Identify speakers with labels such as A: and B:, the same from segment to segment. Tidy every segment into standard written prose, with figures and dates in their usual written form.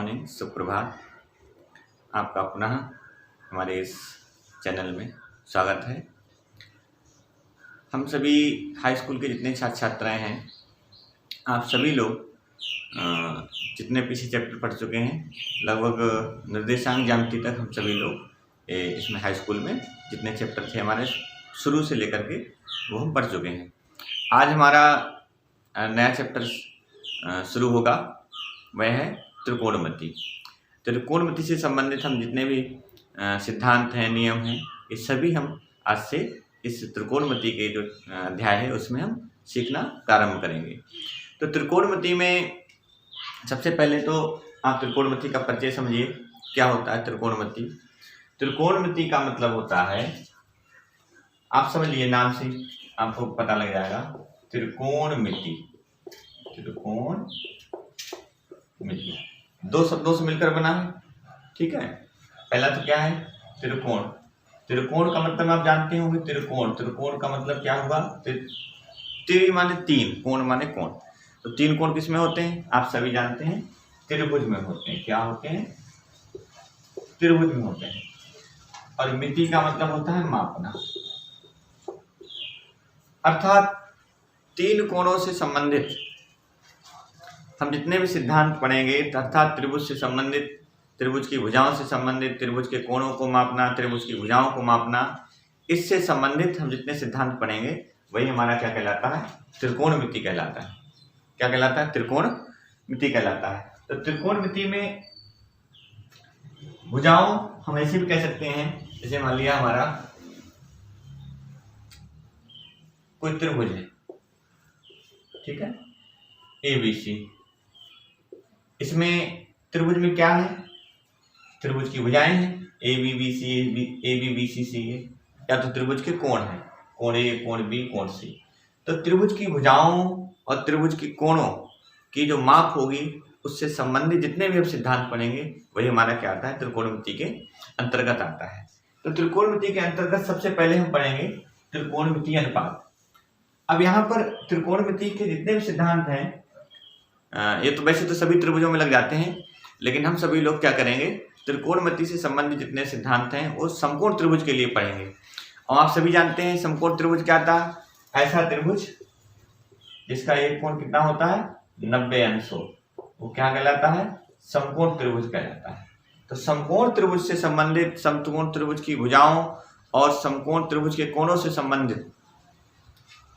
A: Morning, सुप्रभात। आपका पुनः हमारे इस चैनल में स्वागत है। हम सभी हाई स्कूल के जितने छात्र छात्राएं हैं, आप सभी लोग जितने पीछे चैप्टर पढ़ चुके हैं, लगभग निर्देशांक ज्यामिति तक हम सभी लोग इसमें हाई स्कूल में जितने चैप्टर थे हमारे शुरू से लेकर के वो हम पढ़ चुके हैं। आज हमारा नया चैप्टर शुरू होगा, वह है त्रिकोणमिति। त्रिकोणमिति से संबंधित हम जितने भी सिद्धांत हैं, नियम हैं, ये सभी हम आज से इस त्रिकोणमिति के जो अध्याय है उसमें हम सीखना प्रारंभ करेंगे। तो त्रिकोणमिति में सबसे पहले तो आप त्रिकोणमिति का परिचय समझिए। क्या होता है त्रिकोणमिति? त्रिकोणमिति का मतलब होता है, आप समझ लिए, नाम से आपको पता लग जाएगा। त्रिकोणमिति, त्रिकोणमिति दो शब्दों से मिलकर बना है, ठीक है। पहला तो क्या है? त्रिकोण। त्रिकोण का मतलब आप जानते होंगे, त्रिकोण। त्रिकोण का मतलब क्या हुआ? त्रि माने तीन, कोण माने कोण। तो तीन कोण किस में होते हैं? आप सभी जानते हैं, त्रिभुज में होते हैं। क्या होते हैं? त्रिभुज में होते हैं। और मिति का मतलब होता है मापना, अर्थात तीन कोणों से संबंधित हम जितने भी सिद्धांत पढ़ेंगे, अर्थात त्रिभुज से संबंधित, त्रिभुज की भुजाओं से संबंधित, त्रिभुज के कोणों को मापना, त्रिभुज की भुजाओं को मापना, इससे संबंधित हम जितने सिद्धांत पढ़ेंगे वही हमारा क्या कहलाता है? त्रिकोणमिति कहलाता है। क्या कहलाता है? त्रिकोणमिति कहलाता है। तो त्रिकोणमिति में भुजाओं हम ऐसे भी कह सकते हैं, जैसे मान लिया हमारा कोई त्रिभुज है, ठीक है, ABC। इसमें त्रिभुज में क्या है? त्रिभुज की भुजाएं हैं, ABBC या तो त्रिभुज के कोण हैं, कोण A, कोण B, कोण C। तो त्रिभुज की भुजाओं और त्रिभुज की कोणों की जो माप होगी, उससे संबंधित जितने भी हम सिद्धांत पढ़ेंगे वही हमारा क्या आता है? त्रिकोणमिति के अंतर्गत आता है। तो त्रिकोणमिति के अंतर्गत सबसे पहले हम पढ़ेंगे त्रिकोणमिति अनुपात। अब यहाँ पर त्रिकोणमिति के जितने भी सिद्धांत हैं, ये तो वैसे तो सभी त्रिभुजों में लग जाते हैं, लेकिन हम सभी लोग क्या करेंगे? त्रिकोणमिति से संबंधित जितने सिद्धांत हैं वो समकोण त्रिभुज के लिए पढ़ेंगे। और आप सभी जानते हैं समकोण त्रिभुज क्या था? ऐसा त्रिभुज जिसका एक कोण कितना होता है? 90 अंश हो, वो क्या कहलाता है? समकोण त्रिभुज कहलाता है। तो समकोण त्रिभुज से संबंधित, समकोण त्रिभुज की भुजाओं और समकोण त्रिभुज के कोणों से संबंधित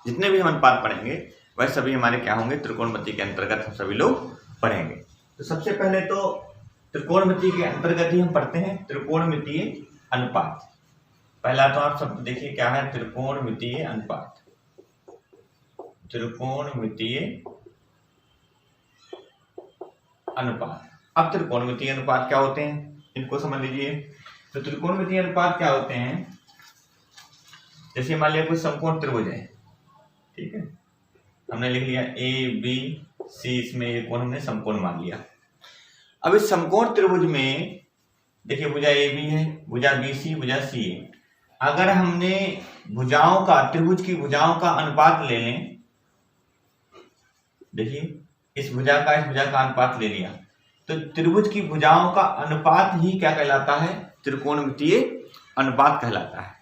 A: जितने भी हम अनुपात पढ़ेंगे वह सभी हमारे क्या होंगे? त्रिकोणमिति के अंतर्गत हम सभी लोग पढ़ेंगे। तो सबसे पहले तो त्रिकोणमिति के अंतर्गत ही हम पढ़ते हैं त्रिकोणमितीय अनुपात। पहला तो आप सब देखिए क्या है? त्रिकोणमितीय अनुपात। त्रिकोणमितीय अनुपात। अब त्रिकोणमितीय अनुपात क्या होते हैं, इनको समझ लीजिए। तो त्रिकोणमितीय अनुपात क्या होते हैं? जैसे मान लिया कोई समकोण त्रिभुज है, ठीक है, हमने लिख लिया ABC, इसमें ये कोण हमने समकोण मान लिया। अब इस समकोण त्रिभुज में देखिए भुजा AB है, भुजा BC, भुजा C है। अगर हमने भुजाओं का, त्रिभुज की भुजाओं का अनुपात ले लें, देखिए इस भुजा का इस भुजा का अनुपात ले लिया, तो त्रिभुज की भुजाओं का अनुपात ही क्या कहलाता है? त्रिकोणमितीय अनुपात कहलाता है।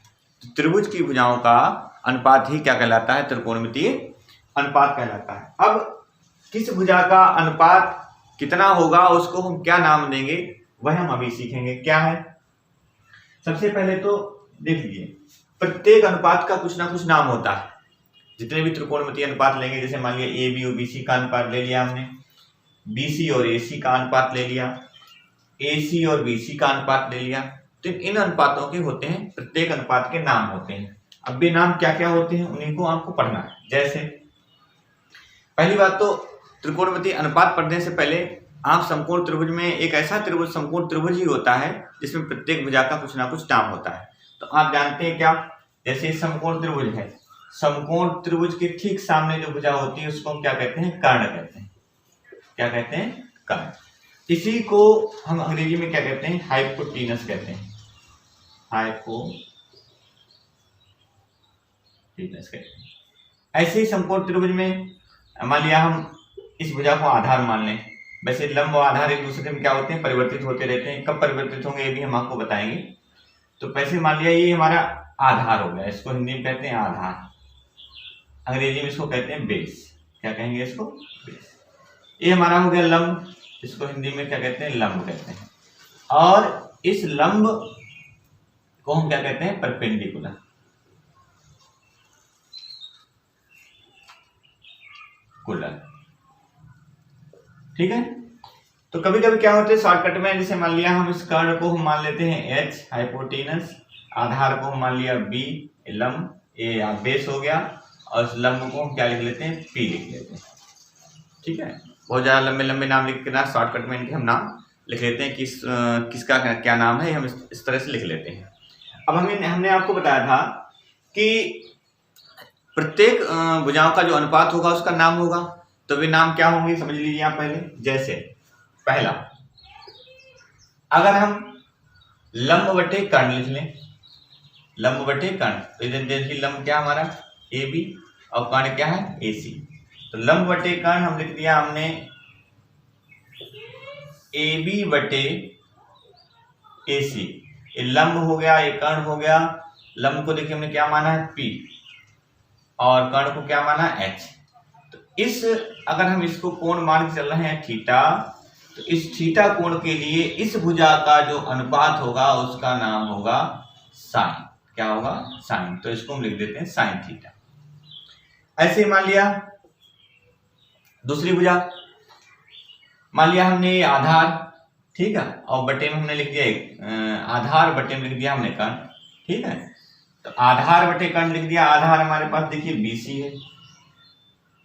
A: तो त्रिभुज की भुजाओं का अनुपात ही क्या कहलाता है? त्रिकोणमितीय अनुपात कहलाता है। अब किस भुजा का अनुपात कितना होगा, उसको हम क्या नाम देंगे, वह हम अभी सीखेंगे। क्या है? सबसे पहले तो देख लीजिए, प्रत्येक अनुपात का कुछ ना कुछ नाम होता है। जितने भी त्रिकोणमितीय अनुपात लेंगे, जैसे मान लिया AB और BC का अनुपात ले लिया हमने, BC और AC का अनुपात ले लिया, AC और BC का अनुपात ले लिया, तो इन अनुपातों के होते हैं, प्रत्येक अनुपात के नाम होते हैं। अब ये नाम क्या क्या होते हैं उन्हीं को आपको पढ़ना है। जैसे पहली बात तो त्रिकोणमितीय अनुपात पढ़ने से पहले आप समकोण त्रिभुज में, एक ऐसा त्रिभुज समकोण त्रिभुज ही होता है जिसमें प्रत्येक भुजा का कुछ ना कुछ नाम होता है। तो आप जानते हैं क्या? जैसे समकोण त्रिभुज है, समकोण त्रिभुज के ठीक सामने जो भुजा होती है उसको हम क्या कहते हैं? कर्ण कहते हैं। क्या कहते हैं? कर्ण। इसी को हम अंग्रेजी में क्या कहते हैं? हाइपोटेनस कहते हैं। हाइपोटेनस कहते हैं। ऐसे ही समकोण त्रिभुज में मान लिया हम इस भुजा को आधार मान लें, वैसे लंब और आधार एक दूसरे में क्या होते हैं, परिवर्तित होते रहते हैं। कब परिवर्तित होंगे ये भी हम आपको बताएंगे। तो वैसे मान लिया ये हमारा आधार हो गया, इसको हिंदी में कहते हैं आधार, अंग्रेजी में इसको कहते हैं बेस। क्या कहेंगे इसको, बेस। ये हमारा हो गया लंब, इसको हिंदी में क्या कहते हैं, लंब कहते हैं। और इस लंब को हम क्या कहते हैं, परपेंडिकुलर। ठीक है। तो कभी कभी क्या होते हैं शॉर्टकट में, जैसे मान लिया हम इस कर्ण को हम मान लेते हैं H हाइपोटेनस, आधार को हम मान लिया B लंब, ये बेस हो गया, और इस लंब को हम क्या लिख लेते हैं, P लिख लेते हैं। ठीक है, बहुत ज्यादा लंबे लंबे नाम लिख के ना, शॉर्टकट में इनके हम नाम लिख लेते हैं, किसका क्या नाम है, हम इस तरह से लिख लेते हैं। अब हमने आपको बताया था कि प्रत्येक भुजाओं का जो अनुपात होगा उसका नाम होगा। तो वे नाम क्या होंगे समझ लीजिए आप पहले। जैसे पहला, अगर हम लंब बटे कर्ण लिख लें, लंब बटे कर्ण, तो इधर देखिए लंब क्या हमारा AB और कर्ण क्या है AC। तो लंब बटे कर्ण हम लिख दिया हमने AB बटे AC। ये लंब हो गया, ये कर्ण हो गया। लंब को देखिए हमने क्या माना है P और कर्ण को क्या माना H। तो इस अगर हम इसको कोण मान के चल रहे हैं थीटा, तो इस थीटा कोण के लिए इस भुजा का जो अनुपात होगा उसका नाम होगा साइन। क्या होगा, साइन। तो इसको हम लिख देते हैं साइन थीटा। ऐसे मान लिया दूसरी भुजा, मान लिया हमने आधार, ठीक है, और बटे में हमने लिख दिया आधार, बटे में लिख दिया हमने कर्ण। ठीक है, तो आधार बटे कर्ण लिख दिया। आधार हमारे पास देखिए BC है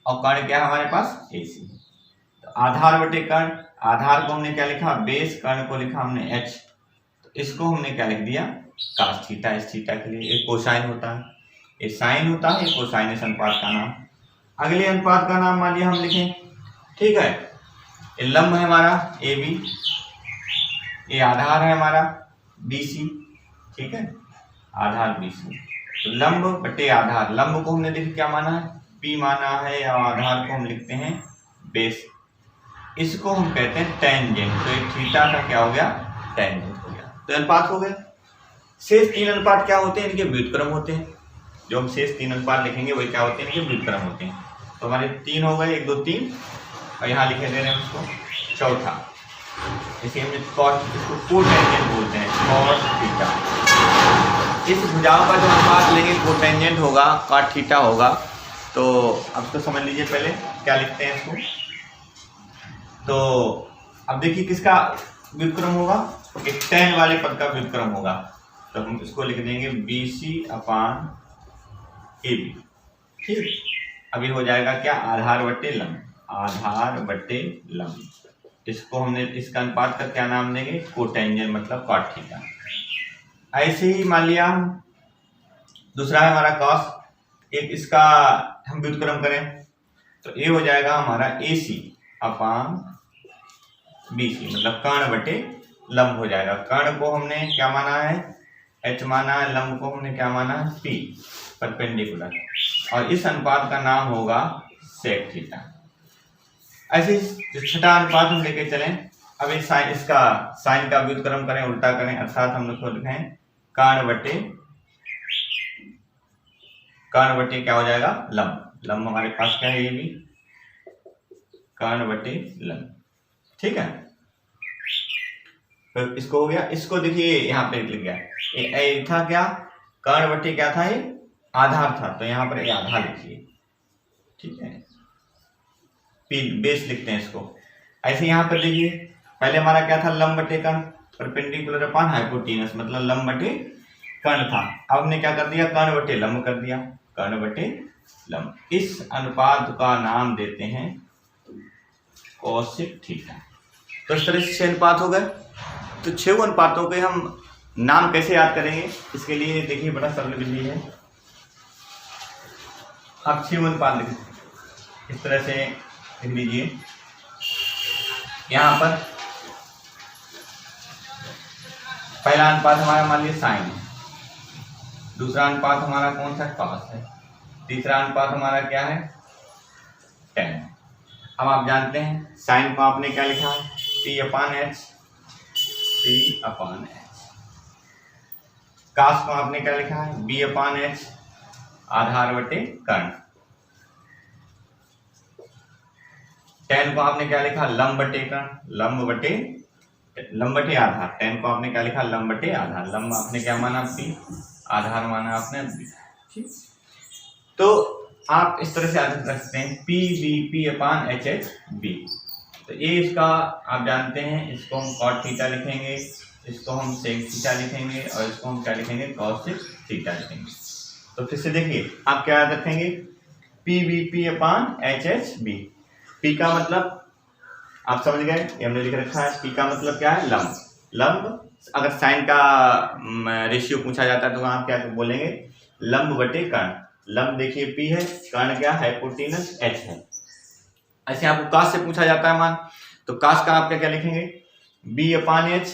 A: और कर्ण क्या है हमारे पास AC है। तो आधार बटे कर्ण, आधार को हमने क्या लिखा बेस, कर्ण को लिखा हमने H। तो इसको हमने क्या लिख दिया cos थीटा। इस थीटा के लिए एक कोसाइन होता है, ये साइन होता है, कोसाइन इस अनुपात का नाम। अगले अनुपात का नाम मान लिया हम लिखें, ठीक है, ये लंब है हमारा AB, ये आधार है हमारा BC। ठीक है, आधार BC। तो लंब बटे आधार, लंब को हमने देखिए क्या माना है P माना है, और आधार को हम लिखते हैं बेस। इसको हम कहते हैं टेंजेंट। तो एक थीटा का क्या हो गया, टेंजेंट हो गया। तो अनुपात हो गए। शेष तीन अनुपात क्या होते हैं, इनके व्युत्क्रम होते हैं। जो हम शेष तीन अनुपात लिखेंगे वही क्या होते हैं, इनके व्युत्क्रम होते हैं। तो हमारे तीन हो गए, 1 2 3, और यहाँ लिखे दे रहे हैं उसको चौथा, इसे हम इसको कोटेंजेंट बोलते हैं, कॉस थीटा। इस भुजाओं का जो अनुपात लेंगे कोटेंजेंट होगा, कॉट थीटा होगा। तो अब तो समझ लीजिए पहले क्या लिखते हैं इसको। तो अब देखिए किसका व्युत्क्रम होगा, एक tan वाले पद का व्युत्क्रम होगा। तो हम इसको लिख देंगे BC अपान AB। ठीक, अभी हो जाएगा क्या, आधार बटे लंब, आधार बटे लंब। इसको हमने इसका अनुपात का क्या नाम देंगे, कोटेंजेंट, मतलब कॉट थीटा। ऐसे ही मान लिया दूसरा है हमारा कॉस, एक इसका हम व्युत्क्रम करें तो ये हो जाएगा हमारा AC अपान BC, मतलब कर्ण बटे लंब हो जाएगा। कर्ण को हमने क्या माना है H माना है, लंब को हमने क्या माना है P, परपेंडिकुलर। और इस अनुपात का नाम होगा सेक थीटा। ऐसे छठा अनुपात हम लेके चलें। अब इस साइन, इसका साइन का व्युत्क्रम करें, उल्टा करें, अर्थात हम लोग को लिखें कर्ण बटे क्या हो जाएगा, लंब। लंब हमारे पास क्या है, ये भी कर्ण बटे लंब। ठीक है, तो इसको हो गया। इसको देखिए यहाँ पे लिख गया, ये था क्या, कर्ण बटे क्या था, ये आधार था, तो यहाँ पर ये आधार लिखिए। ठीक है, बेस लिखते हैं इसको। ऐसे यहाँ पर देखिए पहले हमारा क्या था, लंब बटे कर्ण, परपेंडिकुलर अपान हाइपोटेनस, मतलब लंब बटे कर्ण था। अब हमने क्या कर दिया, कर्ण बटे लंब कर दिया, कर्ण बटे लंब। इस अनुपात का नाम देते हैं कोसेक थीटा। तो इस तरह से 6 अनुपात हो गए। तो 6 अनुपातों के हम नाम कैसे याद करेंगे, इसके लिए देखिए बड़ा सरल विधि है। आप 6 अनुपात लिख इस तरह से लिख लीजिए। यहाँ पर पहला अनुपात हमारा मान लीजिए साइन है, दूसरा अनुपात हमारा कौन सा, कॉस है, तीसरा अनुपात हमारा क्या है, tan, अब आप जानते हैं साइन को आपने क्या लिखा है, P अपान एच, P अपान एच। कास को आपने क्या लिखा है, B अपान एच, आधार बटे कर्ण। टेन को आपने क्या लिखा, लंब बटे कर्ण, लंब बटे आधार। टेन को आपने क्या लिखा, लंब बटे आधार। लंब आपने क्या माना, P, आधार माना आपने B। ठीक, तो आप इस तरह से याद रख सकते हैं, P B P upon H H B. तो ये इसका आप जानते हैं, इसको हम कॉट थीटा लिखेंगे, इसको हम सेक थीटा लिखेंगे और इसको हम क्या लिखेंगे, कॉस थीटा लिखेंगे। तो फिर से देखिए आप क्या याद रखेंगे, P B P upon H H B. P का मतलब आप समझ गए, ये हमने लिख रखा है। पी का मतलब क्या है, लंब। लंब अगर साइन का रेशियो पूछा जाता है तो आप क्या बोलेंगे, लंब बटे कर्ण। लंब देखिए P है, कर्ण क्या, हाइपोटेनस H है। ऐसे आपको कास से पूछा जाता है मान, तो कास का आप क्या लिखेंगे, B अपान H,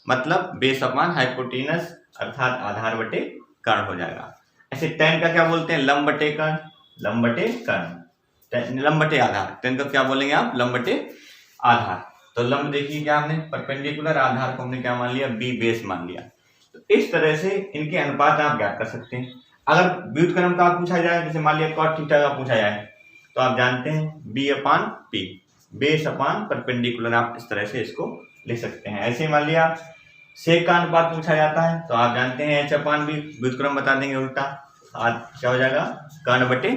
A: मतलब बेस अपान हाइपोटेनस अर्थात आधार बटे कर्ण हो जाएगा। ऐसे टेन का क्या बोलते हैं, लंब बटे कर्ण, लंब बटे कर्ण, लंब बटे आधार। टेन का क्या बोलेंगे आप, लंब बटे आधार। तो लंब देखिए क्या हमने परपेंडिकुलर, आधार को हमने क्या मान लिया, B बेस मान लिया। तो इस तरह से इनके अनुपात आप ज्ञात कर सकते हैं। अगर व्युत्क्रम का पूछा जाए, जैसे मान लिया कॉट थीटा का पूछा जाए, तो आप जानते हैं B अपान P, बेस अपान परपेंडिकुलर, आप इस तरह से इसको लिख सकते हैं। ऐसे मान लिया सेक का अनुपात पूछा जाता है, तो आप जानते हैं H अपान B, व्युत्क्रम बता देंगे उल्टा, क्या हो जाएगा, कर्ण बटे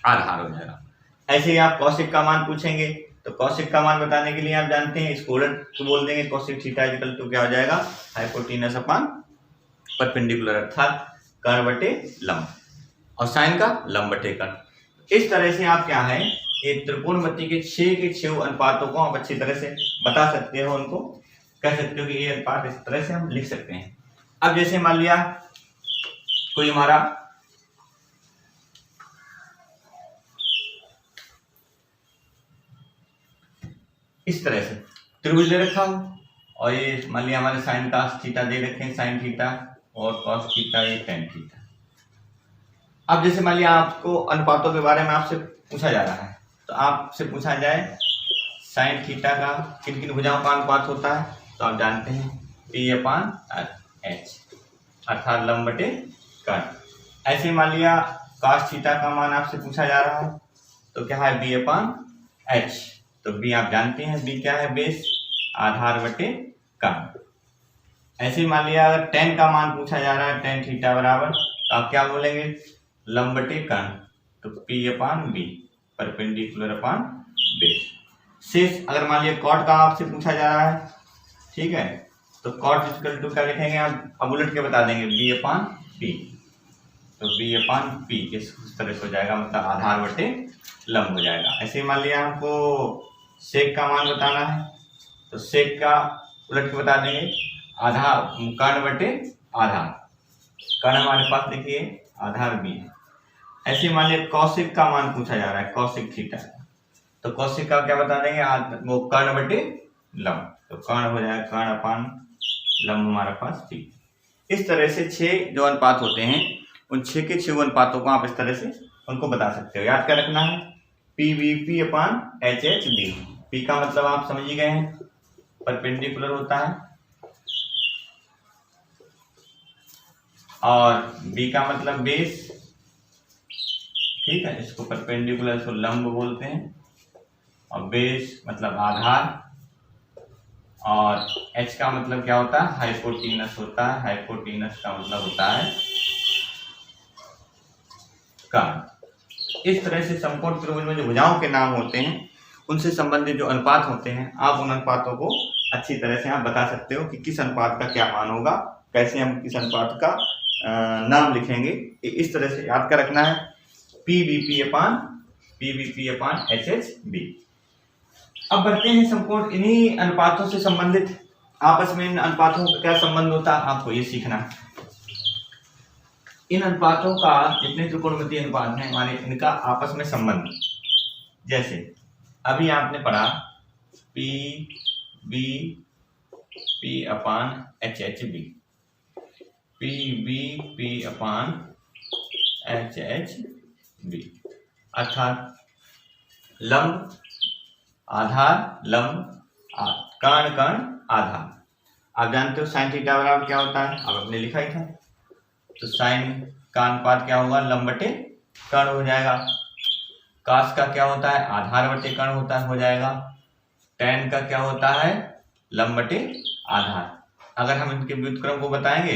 A: आधार हो जाएगा। ऐसे ही आप कौशिक का मान पूछेंगे, तो कौशिक का मान बताने के लिए आप जानते हैं इसको उलट बोल देंगे, कौशिक थीटा इक्वल टू क्या हो जाएगा, हाइपोटेनस अपान परपेंडिकुलर अर्थात कर्ण बटे लंब, और साइन का लंब बटे कर्ण। इस तरह से आप क्या है, एक त्रिकोणमिति के 6 के 6 अनुपातों को आप अच्छी तरह से बता सकते हो, उनको कह सकते हो कि ये अनुपात इस तरह से हम लिख सकते हैं। अब जैसे मान लिया कोई हमारा इस तरह से त्रिभुज दे रखा हो, और ये मान लिया हमारे साइन का थीटा दे रखे हैं, साइन थीटा और कॉस थीटा, ये टेन थीटा। अब जैसे मान लिया आपको अनुपातों के बारे में आपसे पूछा जा रहा है, तो आपसे पूछा जाए साइन थीटा का किन किन भुजाओं का अनुपात होता है, तो आप जानते हैं P अपान H अर्थात लंब बटे कर्ण। ऐसे मान लिया कॉस थीटा का मान आपसे पूछा जा रहा है, तो क्या है B अपान H, तो B आप जानते हैं B क्या है, बेस आधार बटे कर्ण। ऐसे मान लिया अगर टेन का मान पूछा जा रहा है, टेन थीटा बराबर, तो आप क्या बोलेंगे, लंब बटे कर्ण, तो P अपान B परपेंडिकुलर अपान बेस। शेष अगर मान लिया कॉट का आपसे पूछा जा रहा है, ठीक है, तो कॉट इक्वल टू क्या लिखेंगे आप, अब उलट के बता देंगे, B अपान P, तो B अपान P इस तरह से हो जाएगा, मतलब आधार बटे लंब हो जाएगा। ऐसे मान लिया हमको सेक का मान बताना है, तो सेक का उलट के बता देंगे, आधार कर्ण बटे आधार, कर्ण हमारे पास देखिए आधार B है। ऐसे मान लिया कौशिक का मान पूछा जा रहा है, कौशिक थीटा, तो कौशिक का क्या बता देंगे, वो कर्ण बटे लंब, तो कर्ण हो जाएगा कर्ण अपान लंब हमारे पास ठीक। इस तरह से 6 जो अनुपात होते हैं, उन 6 के 6 अनुपातों को आप इस तरह से उनको बता सकते हो। याद क्या रखना है, P B P upon H H B. P का मतलब आप समझ ही गए हैं, परपेंडिकुलर होता है, और बी का मतलब बेस, ठीक है, इसको परपेंडिकुलर, इसको लंब बोलते हैं, और बेस मतलब आधार, और H का मतलब क्या होता है, हाइपोटेनस होता है। हाइपोटेनस का मतलब होता है कर्ण। इस तरह से समकोण त्रिभुज में जो भुजाओं के नाम होते हैं, उनसे संबंधित जो अनुपात होते हैं, आप उन अनुपातों को अच्छी तरह से आप बता सकते हो कि किस अनुपात का क्या मान होगा, कैसे हम किस अनुपात का नाम लिखेंगे। इस तरह से याद कर रखना है, P B P upon H H B. अब बढ़ते हैं समकोण, इन्हीं अनुपातों से संबंधित आपस में इन अनुपातों का क्या संबंध होता है, आपको ये सीखना है। इन अनुपातों का, जितने त्रिकोणमितीय अनुपात हैं हमारे, इनका आपस में संबंध, जैसे अभी आपने पढ़ा P B P upon H H B, P B P upon H H B, अर्थात लंब आधार लंब कर्ण कर्ण आधार। आप जानते हो साइन थीटा बराबर क्या होता है, अब आपने लिखा ही था। तो साइन का अनुपात क्या होगा, लंब बटे कर्ण हो जाएगा। कास का क्या होता है, आधार बटे कर्ण होता है, हो जाएगा। tan का क्या होता है, लंब बटे आधार। अगर हम इनके व्युत्क्रम को बताएंगे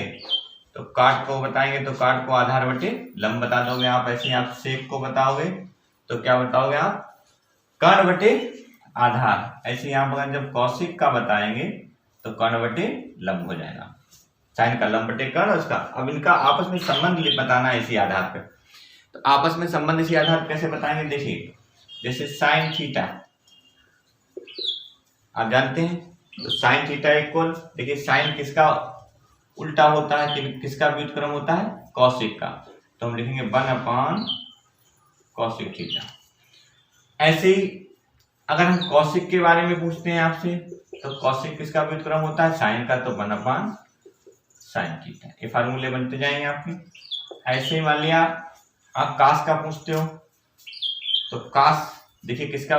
A: तो काट को बताएंगे तो काट को आधार बटे लंब बता दोगे आप। ऐसे ही आप सेक को बताओगे तो क्या बताओगे आप, कर्ण बटे आधार। ऐसे ही आप अगर जब कौशिक का बताएंगे तो कर्ण बटे लंब हो जाएगा। साइन का लंब बटे कर्ण उसका। अब इनका आपस में संबंध बताना है इसी आधार पर। तो आपस में संबंध इसी आधार पर कैसे बताएंगे, देखिए जैसे साइन थीटा आप जानते हैं, तो साइन थीटा इक्वल, देखिए साइन किसका उल्टा होता है, किसका व्युत्क्रम होता है, कौशिक का। तो हम लिखेंगे 1 कौशिक थीटा। ऐसे ही अगर हम कौशिक के बारे में पूछते हैं आपसे तो कौशिक किसका व्युत्क्रम होता है, साइन का, तो 1 साइन थीटा। ये फार्मूले बनते जाएंगे आपके। ऐसे ही मान लिया आप कास का पूछते हो तो कास, देखिए किसका,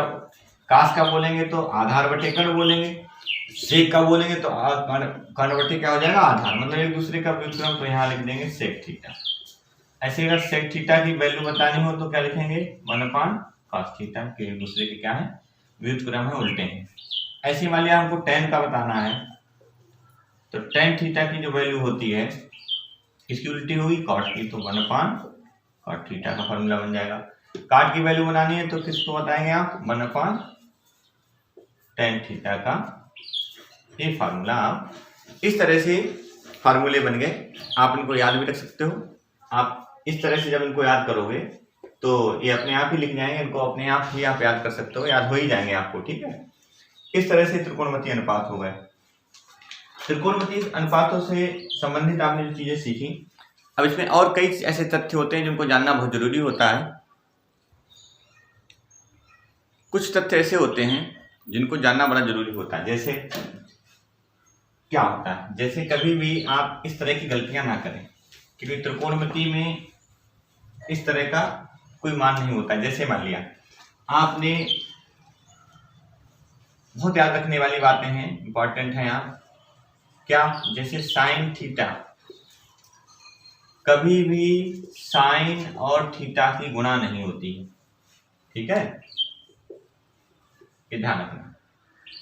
A: कास का बोलेंगे तो आधार बटे कर्ण बोलेंगे, सेक का बोलेंगे तो कर्ण बटे क्या हो जाएगा, आधार, मतलब एक दूसरे का व्युत्क्रम। तो यहाँ लिख देंगे सेक थीटा। ऐसे अगर सेक थीटा की वैल्यू बतानी हो तो क्या लिखेंगे, 1 cos थीटा, के एक दूसरे के क्या है, व्युत्क्रम है, उल्टे हैं। ऐसे मान लिया हमको tan का बताना है तो tan थीटा की जो वैल्यू होती है इसकी उल्टी होगी cot की, तो 1 cot थीटा का फॉर्मूला बन जाएगा। काट की वैल्यू बनानी है तो किसको बताएंगे आप, 1 tan थीटा का। ये फार्मूला आप इस तरह से फार्मूले बन गए। आप इनको याद भी रख सकते हो। आप इस तरह से जब इनको याद करोगे तो ये अपने आप ही लिख जाएंगे, इनको अपने आप ही आप याद कर सकते हो, याद हो ही जाएंगे आपको, ठीक है। इस तरह से त्रिकोणमितीय अनुपात हो गए। त्रिकोणमितीय अनुपातों से संबंधित आपने जो चीजें सीखी, अब इसमें और कई ऐसे तथ्य होते हैं जिनको जानना बहुत जरूरी होता है। कुछ तथ्य ऐसे होते हैं जिनको जानना बड़ा जरूरी होता है। जैसे क्या होता है, जैसे कभी भी आप इस तरह की गलतियां ना करें, क्योंकि त्रिकोणमिति में इस तरह का कोई मान नहीं होता। जैसे मान लिया आपने, बहुत याद रखने वाली बातें हैं, इंपॉर्टेंट है यहाँ क्या, जैसे साइन थीटा, कभी भी साइन और थीटा की गुणा नहीं होती है, ठीक है, ये ध्यान रखना।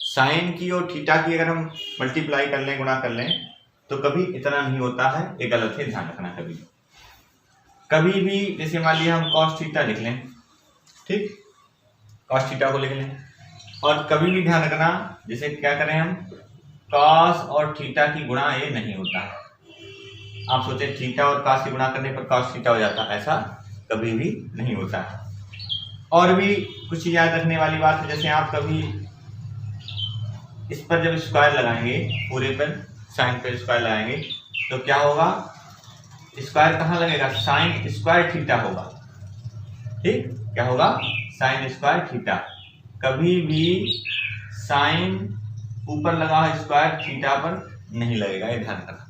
A: साइन की और थीटा की अगर हम मल्टीप्लाई कर लें, गुणा कर लें, तो कभी इतना नहीं होता है, ये गलत है, ध्यान रखना। कभी भी जैसे मान लिया हम cos थीटा लिख लें, ठीक, cos थीटा को लिख लें, और कभी भी ध्यान रखना जैसे क्या करें हम, cos और थीटा की गुणा ये नहीं होता है। आप सोचे थीटा और cos की गुणा करने पर cos थीटा हो जाता है, ऐसा कभी भी नहीं होता है। और भी कुछ याद रखने वाली बात है, जैसे आप कभी इस पर जब स्क्वायर लगाएंगे, पूरे पर साइन पर स्क्वायर लगाएंगे तो क्या होगा, स्क्वायर कहाँ लगेगा, साइन स्क्वायर थीटा होगा, ठीक, क्या होगा, साइन स्क्वायर थीटा। कभी भी साइन ऊपर लगा है स्क्वायर थीटा पर नहीं लगेगा, ये ध्यान रखना।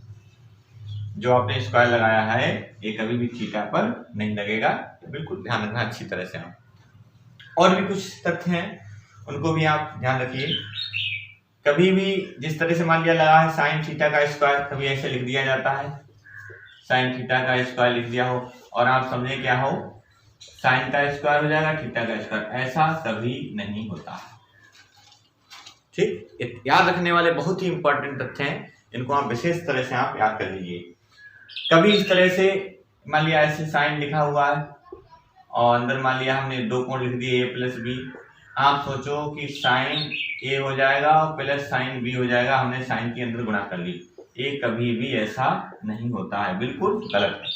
A: जो आपने स्क्वायर लगाया है ये कभी भी थीटा पर नहीं लगेगा, बिल्कुल ध्यान रखना अच्छी तरह से। आप और भी कुछ तथ्य हैं उनको भी आप ध्यान रखिए। कभी भी जिस तरह से मान लिया लगा है साइन थीटा का स्क्वायर, कभी ऐसे लिख दिया जाता है, साइन थीटा का स्क्वायर लिख दिया हो और आप समझे क्या हो, साइन का स्क्वायर हो जाएगा थीटा का स्क्वायर, ऐसा कभी नहीं होता, ठीक। याद रखने वाले बहुत ही इंपॉर्टेंट तथ्य हैं, इनको आप विशेष तरह से आप याद कर लीजिए। कभी इस तरह से मान लिया ऐसे साइन लिखा हुआ है और अंदर मान लिया हमने दो कोण लिख दिए a प्लस बी, आप सोचो कि साइन a हो जाएगा और प्लस साइन b हो जाएगा, हमने साइन के अंदर गुणा कर ली, ये कभी भी ऐसा नहीं होता है, बिल्कुल गलत है।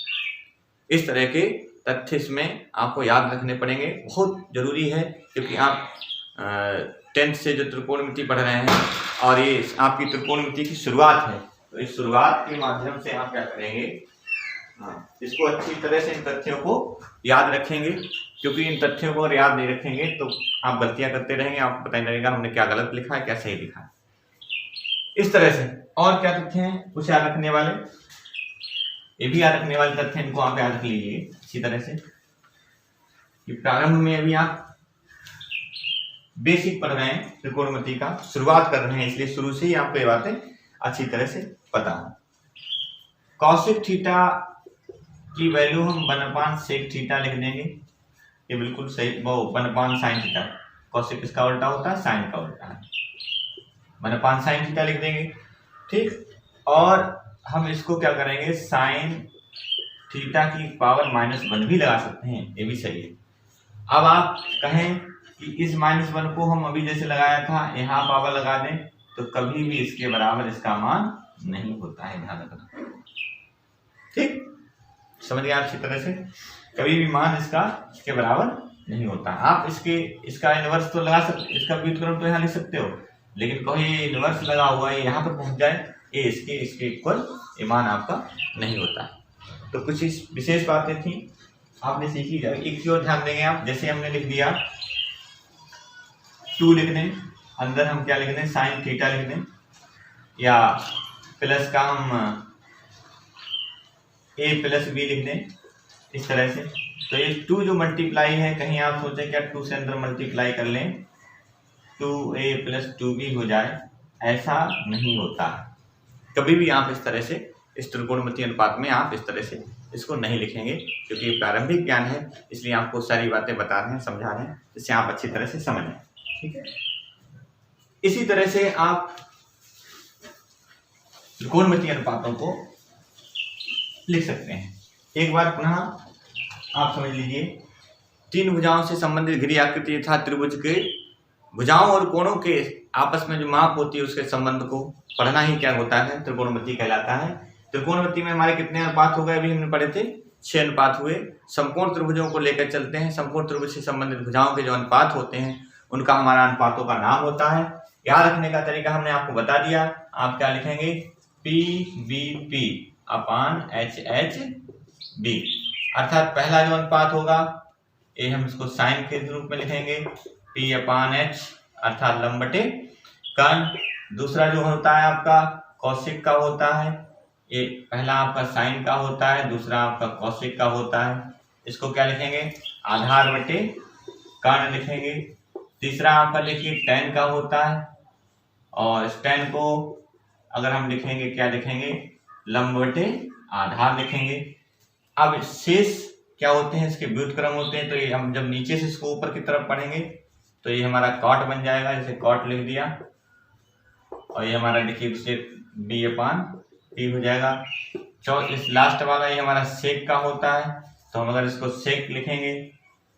A: इस तरह के तथ्य इसमें आपको याद रखने पड़ेंगे, बहुत जरूरी है, क्योंकि आप 10th से जो त्रिकोणमिति पढ़ रहे हैं और ये आपकी त्रिकोणमिति की शुरुआत है, तो इस शुरुआत के माध्यम से आप क्या करेंगे, इसको अच्छी तरह से इन तथ्यों को याद रखेंगे, क्योंकि इन तथ्यों को अगर याद नहीं रखेंगे तो आप गलतियां करते रहेंगे, आपको पता नहीं लगेगा हमने क्या गलत लिखा है क्या सही लिखा है। इस तरह से और क्या तथ्य हैं कुछ याद रखने वाले, ये भी याद रखने वाले तथ्य, इनको आप याद रख लीजिए अच्छी तरह से कि प्रारंभ में अभी आप बेसिक पढ़ रहे हैं, त्रिकोणमिति का शुरुआत कर रहे हैं, इसलिए शुरू से ही आपको ये बातें अच्छी तरह से पता हो। कॉसेक थीटा की वैल्यू हम 1/sec थीटा लिख देंगे, ये बिल्कुल सही। वो 1/sin थीटा, कॉसेक किसका उल्टा होता है? साइन का उल्टा है। 1/sin थीटा लिख देंगे, ठीक। और हम इसको क्या करेंगे, साइन थीटा की पावर -1 भी लगा सकते हैं, ये भी सही है। अब आप कहें कि इस -1 को हम अभी जैसे लगाया था यहाँ पावर लगा दें, तो कभी भी इसके बराबर इसका मान नहीं होता है, ध्यान रखना, ठीक। समझ गए अच्छी तरह से, कभी भी मान इसके बराबर नहीं होता। आप इसका इनवर्स तो लगा सकते, इसका व्युत्क्रम तो यहाँ लिख सकते हो, लेकिन कोई इनवर्स लगा हुआ है यहाँ पर पहुंच जाए, ये इसके इक्वल ये मान आपका नहीं होता है। तो कुछ इस विशेष बातें थी आपने सीखी जाए। एक चीज और ध्यान देंगे आप, जैसे हमने लिख दिया 2 लिख दें, अंदर हम क्या लिख दें, साइन थीटा लिख दें, या प्लस का हम a + b लिख दें इस तरह से। तो ये 2 जो मल्टीप्लाई है, कहीं आप सोचें क्या 2 से अंदर मल्टीप्लाई कर लें 2a + 2b हो जाए, ऐसा नहीं होता। कभी भी आप इस तरह से इस त्रिकोणमितीय अनुपात में आप इस तरह से इसको नहीं लिखेंगे, क्योंकि प्रारंभिक ज्ञान है, इसलिए आपको सारी बातें बता रहे हैं, समझा रहे हैं, जिससे आप अच्छी तरह से समझ लें, ठीक है। इसी तरह से आप त्रिकोणमितीय अनुपातों को लिख सकते हैं। एक बार पुनः आप समझ लीजिए, 3 भुजाओं से संबंधित घिरी आकृति तथा त्रिभुज के भुजाओं और कोणों के आपस में जो माप होती है उसके संबंध को पढ़ना ही क्या होता है, त्रिकोणमिति कहलाता है। त्रिकोणमिति में हमारे कितने अनुपात हो गए, अभी हमने पढ़े थे 6 अनुपात हुए। समकोण त्रिभुजों को लेकर चलते हैं, समकोण त्रिभुज से संबंधित भुजाओं के जो अनुपात होते हैं उनका हमारा अनुपातों का नाम होता है। याद रखने का तरीका हमने आपको बता दिया, आप क्या लिखेंगे, PVP/HHB, अर्थात पहला जो अनुपात होगा ये हम इसको साइन के रूप में लिखेंगे, P/H अर्थात लंब बटे कर्ण। दूसरा जो होता है आपका कौशिक का होता है, ये पहला आपका साइन का होता है, दूसरा आपका कौशिक का होता है, इसको क्या लिखेंगे, आधार बटे कर्ण लिखेंगे। तीसरा आपका लिखिए tan का होता है, और इस tan को अगर हम लिखेंगे क्या लिखेंगे, लंब बटे आधार लिखेंगे। अब शेष क्या होते हैं, इसके व्युत्क्रम होते हैं, तो ये हम जब नीचे से इसको ऊपर की तरफ पढ़ेंगे तो ये हमारा कॉट बन जाएगा, जैसे कॉट लिख दिया, और ये हमारा देखिए उससे B/P हो जाएगा। इस लास्ट वाला ये हमारा सेक का होता है, तो हम अगर इसको सेक लिखेंगे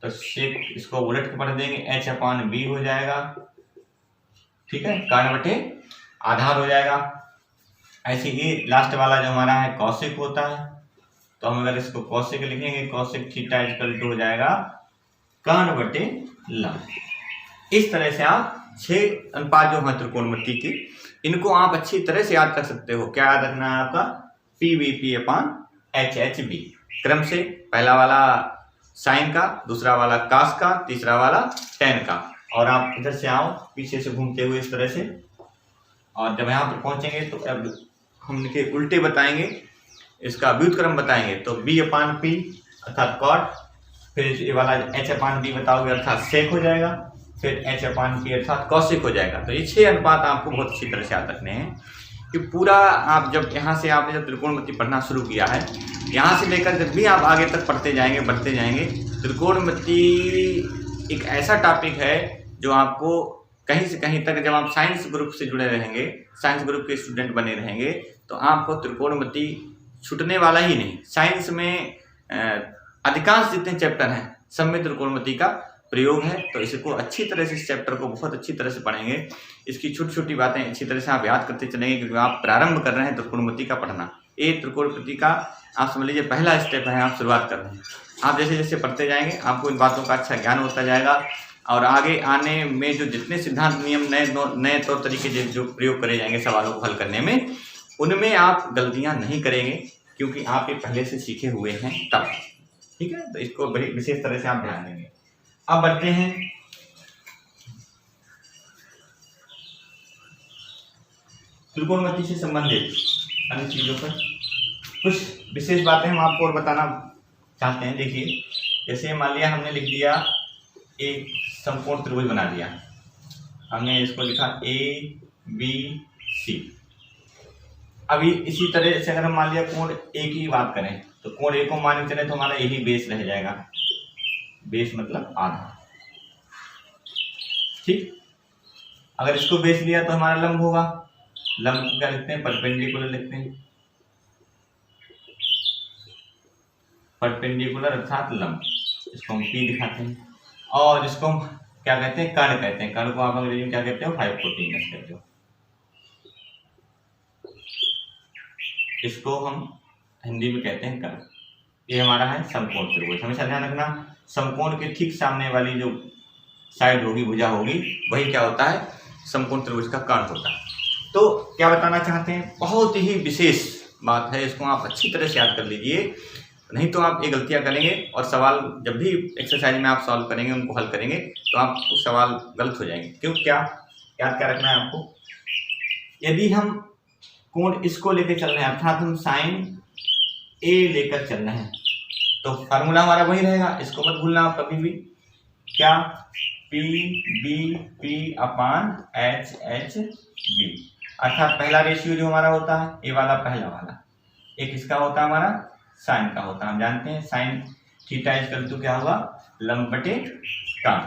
A: तो सेक इसको उलट के पढ़ देंगे, H/B हो जाएगा, ठीक है, कर्ण बटे आधार हो जाएगा। ऐसे ही लास्ट वाला जो हमारा है कौशिक होता है, तो हम अगर इसको कौशिक लिखेंगे, कौशिक थीटा = हो जाएगा कर्ण बटे लंब। इस तरह से आप 6 अनुपात जो है त्रिकोणमिति की, इनको आप अच्छी तरह से याद कर सकते हो। क्या याद रखना है आपका, PVP/HHB, क्रम से पहला वाला साइन का, दूसरा वाला कास का, तीसरा वाला tan का। और आप इधर से आओ पीछे से घूमते हुए इस तरह से, और जब यहाँ पर पहुंचेंगे तो अब हम इनके उल्टे बताएंगे, इसका व्युत्क्रम बताएंगे, तो B/P अर्थात कॉट, फिर ये वाला H/B बताओगे अर्थात सेक हो जाएगा, फिर H/P अर्थात कौशिक हो जाएगा। तो ये 6 अनुपात आपको बहुत अच्छी तरह से याद रखने हैं, कि पूरा आप जब यहाँ से आपने जब त्रिकोणमिति पढ़ना शुरू किया है, यहाँ से लेकर जब भी आप आगे तक पढ़ते जाएंगे, बढ़ते जाएंगे, त्रिकोणमिति एक ऐसा टॉपिक है जो आपको कहीं से कहीं तक, जब आप साइंस ग्रुप से जुड़े रहेंगे, साइंस ग्रुप के स्टूडेंट बने रहेंगे, तो आपको त्रिकोणमिति छूटने वाला ही नहीं। साइंस में अधिकांश जितने चैप्टर हैं सब में त्रिकोणमिति का प्रयोग है, तो इसको अच्छी तरह से, इस चैप्टर को बहुत अच्छी तरह से पढ़ेंगे। इसकी छोटी छोटी बातें अच्छी तरह से आप याद करते चलेंगे, क्योंकि आप प्रारंभ कर रहे हैं त्रिकोणमिति का पढ़ना। ये त्रिकोणमिति का आप समझ लीजिए पहला स्टेप है, आप शुरुआत कर रहे हैं। आप जैसे जैसे पढ़ते जाएंगे आपको इन बातों का अच्छा ज्ञान होता जाएगा, और आगे आने में जो जितने सिद्धांत नियम नए तौर तरीके जो प्रयोग करे जाएंगे सवालों को हल करने में, उनमें आप गलतियां नहीं करेंगे, क्योंकि आप ये पहले से सीखे हुए हैं तब, ठीक है। तो इसको बड़ी विशेष तरह से आप ध्यान देंगे। अब बढ़ते हैं त्रिकोणमिति से संबंधित अन्य चीजों पर। कुछ विशेष बातें हम आपको और बताना चाहते हैं। देखिए, जैसे मान लिया हमने लिख दिया एक समकोण त्रिभुज बना दिया, हमने इसको लिखा ABC। अभी इसी तरह से अगर हम मान लिया कोण A की बात करें तो कोण A को मान के चले तो हमारा यही बेस रह जाएगा, बेस मतलब आधा। ठीक, अगर इसको बेस लिया तो हमारा लंब होगा, लंब को क्या लिखते हैं, परपेंडिकुलर लिखते हैं, परपेंडिकुलर अर्थात लंब, इसको हम P दिखाते हैं। और इसको हम क्या कहते हैं, कर्ण कहते हैं। कर्ण को आप अंग्रेजी में क्या कहते हो, हाइपोटेनस कहते हो। इसको हम हिंदी में कहते हैं कर्ण। ये हमारा है समकोण त्रिभुज। हमेशा ध्यान रखना, समकोण के ठीक सामने वाली जो साइड होगी, भुजा होगी, वही क्या होता है, समकोण त्रिभुज का कर्ण होता है। तो क्या बताना चाहते हैं, बहुत ही विशेष बात है, इसको आप अच्छी तरह से याद कर लीजिए, नहीं तो आप ये गलतियां करेंगे और सवाल जब भी एक्सरसाइज में आप सॉल्व करेंगे, उनको हल करेंगे, तो आप सवाल गलत हो जाएंगे। क्यों, क्या याद क्या रखना है आपको, यदि हम कोण इसको लेकर चल रहे हैं, अर्थात हम साइन A लेकर चल रहे हैं, तो फार्मूला हमारा वही रहेगा, इसको मत भूलना आप कभी भी, क्या, PBP/HHB, अर्थात पहला रेशियो जो हमारा होता है, ये वाला पहला वाला, एक इसका होता है हमारा साइन का होता है। हम जानते हैं साइन थीटा इक्वल टू क्या होगा, लंब बटे कर्ण।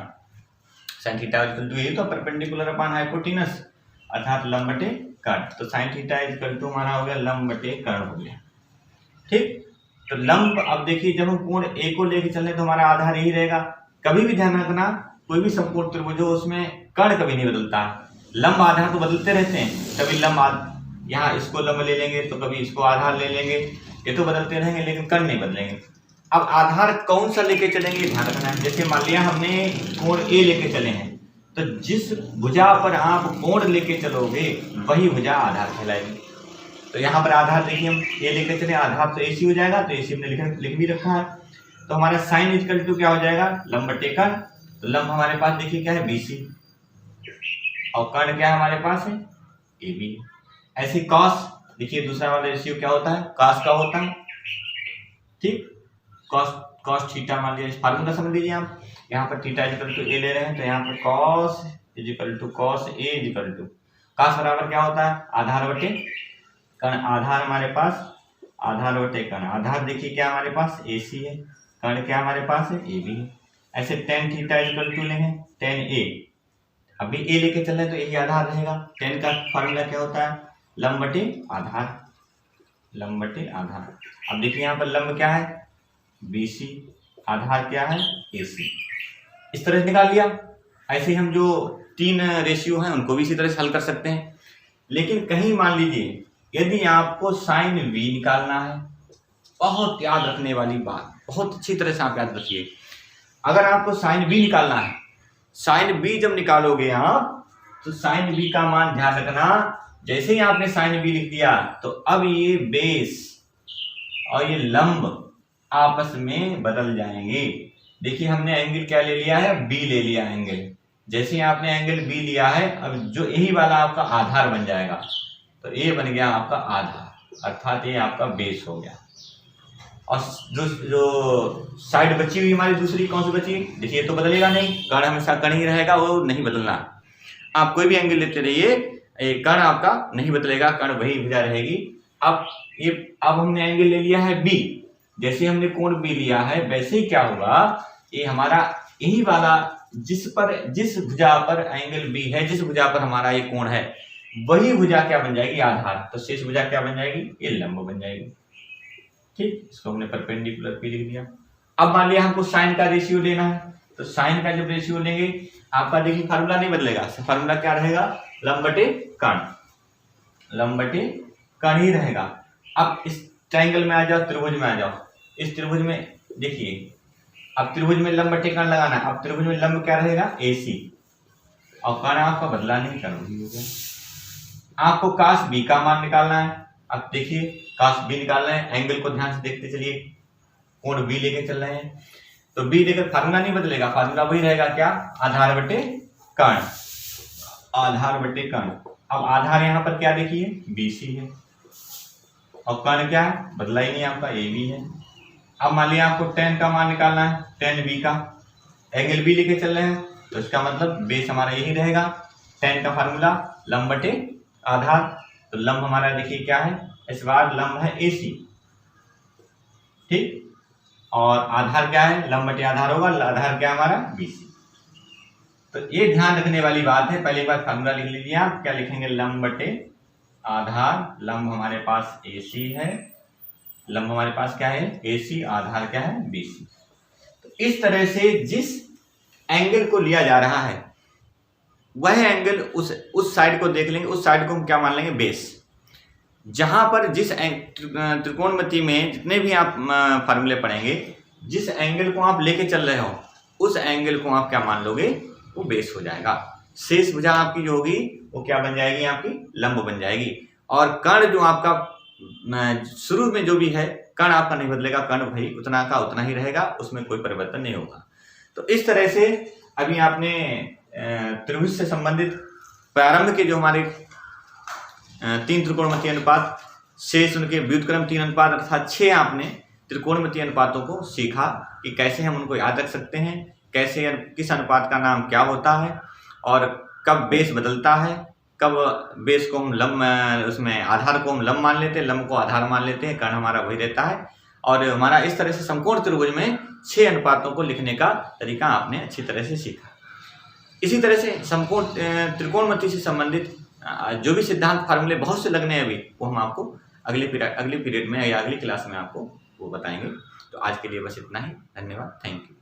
A: साइन थीटा इक्वल टू ये तो परपेंडिकुलर अपॉन हाइपोटेनस अर्थात लंब बटे कर्ण, तो साइन थीटा इक्वल टू हमारा हो गया लंब बटे कर्ण हो गया। ठीक, तो लंब, अब देखिए जब हम कोण A को लेके चल रहे तो हमारा आधार यही रहेगा। कभी भी ध्यान रखना, कोई भी समकोण त्रिभुज हो उसमें कर्ण कभी नहीं बदलता, लंब आधार तो बदलते रहते हैं। कभी लंब यहाँ इसको लंब ले लेंगे तो कभी इसको आधार ले लेंगे, ये तो बदलते रहेंगे, लेकिन कर्ण नहीं बदलेंगे। अब आधार कौन सा लेके चलेंगे ध्यान रखना है। जैसे मान लिया हमने कोण A लेके चले हैं, तो जिस भुजा पर आप कोण लेके चलोगे वही भुजा आधार कहलाएगी। तो यहाँ पर आधार देखिए हम A लेके चले, आधार तो AC हो जाएगा, तो AC हमने लिख भी रखा है। तो हमारा साइन इक्वल टू क्या हो जाएगा, लंब बटे कर्ण। तो लंब हमारे पास देखिए क्या है, BC, और कर्ण क्या है हमारे पास है, AB। ऐसे कॉस देखिए दूसरा वाला रेशियो क्या होता है, कॉस का होता है। ठीक, कॉस थीटा मान लीजिए, फार्मूला समझ लीजिए आप, यहाँ पर थीटा इक्वल टू A ले रहे हैं, तो यहाँ पर cos equal to cos A equal to cos बराबर क्या होता है, आधार बटे कर्ण। आधार हमारे पास आधार बटे कर्ण, आधार देखिए क्या हमारे पास AC है, कर्ण क्या हमारे पास है, AB है। ऐसे टेन थीटा इक्वल टू लेंगे टेन A, अभी A लेके चल रहे हैं तो यही आधार रहेगा। टेन का फार्मूला क्या होता है, लंब बटे आधार, लंब बटे आधार। अब देखिए यहाँ पर लंब क्या है, BC, आधार क्या है, AC। इस तरह से निकाल लिया। ऐसे ही हम जो तीन रेशियो हैं उनको भी इसी तरह से हल कर सकते हैं। लेकिन कहीं मान लीजिए यदि आपको साइन V निकालना है, बहुत याद रखने वाली बात, बहुत अच्छी तरह से आप याद रखिए, अगर आपको साइन B निकालना है, साइन B जब निकालोगे आप, तो साइन B का मान ध्यान रखना, जैसे ही आपने साइन B लिख दिया तो अब ये बेस और ये लंब आपस में बदल जाएंगे। देखिए हमने एंगल क्या ले लिया है, B ले लिया एंगल। जैसे ही आपने एंगल B लिया है, अब जो यही वाला आपका आधार बन जाएगा, तो ये बन गया आपका आधार, अर्थात ये आपका बेस हो गया। और जो साइड बची हुई हमारी दूसरी कौन सी बची, देखिए तो बदलेगा नहीं, कर्ण हमेशा कर्ण ही रहेगा, वो नहीं बदलना। आप कोई भी एंगल लेते रहिए, कर्ण आपका नहीं बदलेगा, कर्ण वही भुजा रहेगी। अब हमने एंगल ले लिया है B, जैसे हमने कोण B लिया है वैसे ही क्या होगा, ये हमारा यही वाला जिस भुजा पर एंगल B है, जिस भुजा पर हमारा ये कोण है, वही भुजा क्या बन जाएगी, आधार। तो शेष भुजा क्या बन जाएगी, ये लंब बन जाएगी। ठीक, इसको हमने परपेंडिकुलर P लिख दिया। अब मान लिया हमको साइन का रेशियो लेना है, तो साइन का जब रेशियो लेंगे आपका देखिए फार्मूला नहीं बदलेगा, फार्मूला क्या रहेगा, लंब बटे कर्ण, लंब बटे कर्ण ही रहेगा। अब इस ट्रायंगल में आ जाओ, त्रिभुज में आ जाओ। इस त्रिभुज में देखिए, अब त्रिभुज में लंब बटे कर्ण लगाना है। अब त्रिभुज में लंब क्या रहेगा, AC, और कर्ण आपका बदला नहीं, कर्ण भी हो गया। आपको cos B का मान निकालना है। अब देखिए cos B निकालना है, एंगल को ध्यान से देखते चलिए, कोण B लेके चल रहे हैं, तो B लेकर फार्मूला नहीं बदलेगा, फार्मूला वही रहेगा क्या, आधार बटे कर्ण, आधार बटे कर्ण। अब आधार यहाँ पर क्या देखिए, BC है, और कर्ण क्या है, बदला ही नहीं आपका, AB है। अब मान लिया आपको tan का मान निकालना है, tan B का, एंगल B लेके चल रहे हैं, तो इसका मतलब बेस हमारा यही रहेगा, tan का फार्मूला लंब बटे आधार, तो लंब हमारा देखिए क्या है, इस बार लंब है AC, ठीक, और आधार क्या है, लंब बटे आधार होगा, आधार क्या हमारा BC। तो ये ध्यान रखने वाली बात है, पहली बार फार्मूला लिख लीजिए आप, क्या लिखेंगे, लंब बटे आधार, लंब हमारे पास AC है, लंब हमारे पास क्या है AC, आधार क्या है BC। तो इस तरह से जिस एंगल को लिया जा रहा है वह एंगल उस साइड को देख लेंगे, उस साइड को हम क्या मान लेंगे, बेस। जहां पर जिस त्रिकोणमिति में जितने भी आप फार्मूले पढ़ेंगे, जिस एंगल को आप लेके चल रहे हो उस एंगल को आप क्या मान लोगे, वो बेस हो जाएगा। शेष भुजा आपकी जो होगी वो क्या बन जाएगी, आपकी लंब बन जाएगी। और कर्ण जो आपका शुरू में जो भी है, कर्ण आपका नहीं बदलेगा, कर्ण भाई उतना का उतना ही रहेगा, उसमें कोई परिवर्तन नहीं होगा। तो इस तरह से अभी आपने त्रिभुज से संबंधित प्रारंभ के जो हमारे 3 त्रिकोणमितीय अनुपात, शेष उनके व्युत्क्रम 3 अनुपात अर्थात 6 आपने त्रिकोणमितीय अनुपातों को सीखा कि कैसे हम उनको याद रख सकते हैं, कैसे किस अनुपात का नाम क्या होता है, और कब बेस बदलता है, कब बेस को हम लंब, उसमें आधार को हम लंब मान लेते हैं, लंब को आधार मान लेते हैं, कर्ण हमारा वही रहता है। और हमारा इस तरह से समकोण त्रिभुज में 6 अनुपातों को लिखने का तरीका आपने अच्छी तरह से सीखा। इसी तरह से समकोण त्रिकोणमिति से संबंधित जो भी सिद्धांत फार्मूले बहुत से लगने हैं अभी, वो हम आपको अगले पीरियड में या अगली क्लास में आपको वो बताएंगे। तो आज के लिए बस इतना ही, धन्यवाद, थैंक यू।